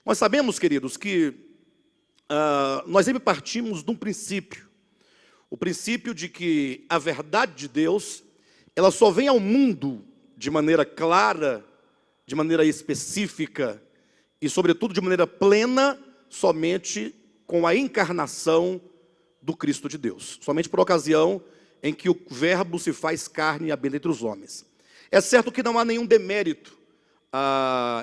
Nós sabemos, queridos, que nós sempre partimos de um princípio. O princípio de que a verdade de Deus, ela só vem ao mundo de maneira clara, de maneira específica e, sobretudo, de maneira plena, somente com a encarnação do Cristo de Deus. Somente por ocasião em que o Verbo se faz carne e habita entre os homens. É certo que não há nenhum demérito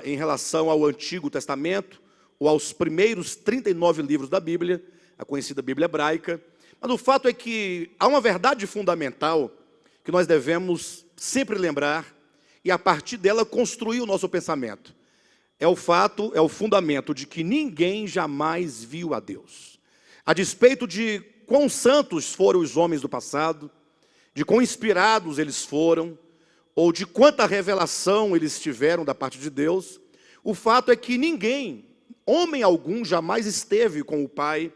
em relação ao Antigo Testamento ou aos primeiros 39 livros da Bíblia, a conhecida Bíblia hebraica, mas o fato é que há uma verdade fundamental que nós devemos sempre lembrar e a partir dela construir o nosso pensamento. É o fundamento de que ninguém jamais viu a Deus. A despeito de quão santos foram os homens do passado, de quão inspirados eles foram, ou de quanta revelação eles tiveram da parte de Deus, o fato é que ninguém, homem algum, jamais esteve com o Pai,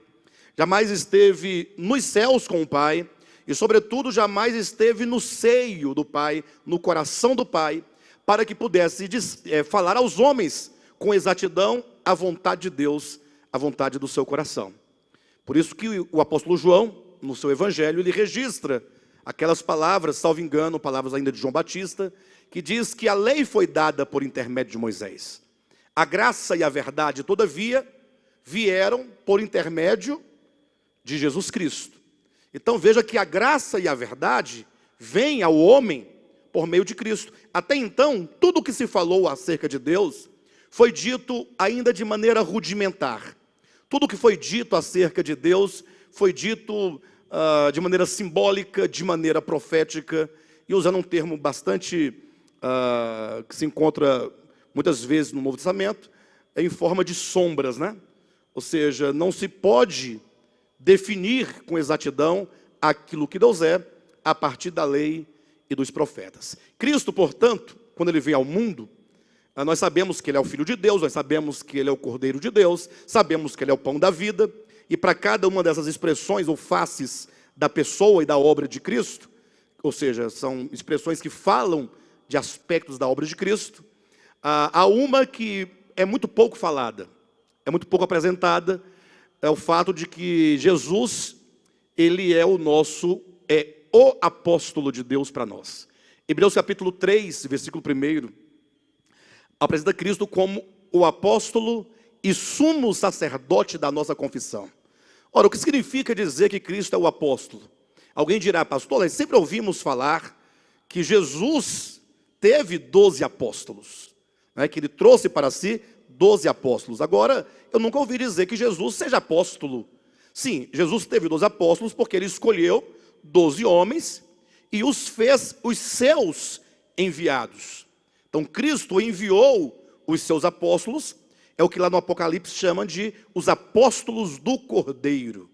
jamais esteve nos céus com o Pai, e sobretudo jamais esteve no seio do Pai, no coração do Pai, para que pudesse falar aos homens com exatidão a vontade de Deus, a vontade do seu coração. Por isso que o apóstolo João, no seu evangelho, ele registra aquelas palavras, salvo engano, palavras ainda de João Batista, que diz que a lei foi dada por intermédio de Moisés. A graça e a verdade, todavia, vieram por intermédio de Jesus Cristo. Então veja que a graça e a verdade vêm ao homem por meio de Cristo. Até então, tudo o que se falou acerca de Deus foi dito ainda de maneira rudimentar. Tudo o que foi dito acerca de Deus foi dito de maneira simbólica, de maneira profética, e usando um termo bastante que se encontra muitas vezes no Novo Testamento, em forma de sombras, né? Ou seja, não se pode definir com exatidão aquilo que Deus é a partir da lei e dos profetas. Cristo, portanto, quando ele vem ao mundo, nós sabemos que ele é o Filho de Deus, nós sabemos que ele é o Cordeiro de Deus, sabemos que ele é o pão da vida, e para cada uma dessas expressões ou faces da pessoa e da obra de Cristo, ou seja, são expressões que falam de aspectos da obra de Cristo, há uma que é muito pouco falada, é muito pouco apresentada, é o fato de que Jesus, ele é o apóstolo de Deus para nós. Hebreus capítulo 3, versículo 1, apresenta Cristo como o apóstolo e sumo sacerdote da nossa confissão. Ora, o que significa dizer que Cristo é o apóstolo? Alguém dirá, pastor, nós sempre ouvimos falar que Jesus teve 12 apóstolos, né, que ele trouxe para si 12 apóstolos. Agora, eu nunca ouvi dizer que Jesus seja apóstolo. Sim, Jesus teve 12 apóstolos porque ele escolheu 12 homens e os fez os seus enviados. Então, Cristo enviou os seus apóstolos, é o que lá no Apocalipse chama de os apóstolos do Cordeiro.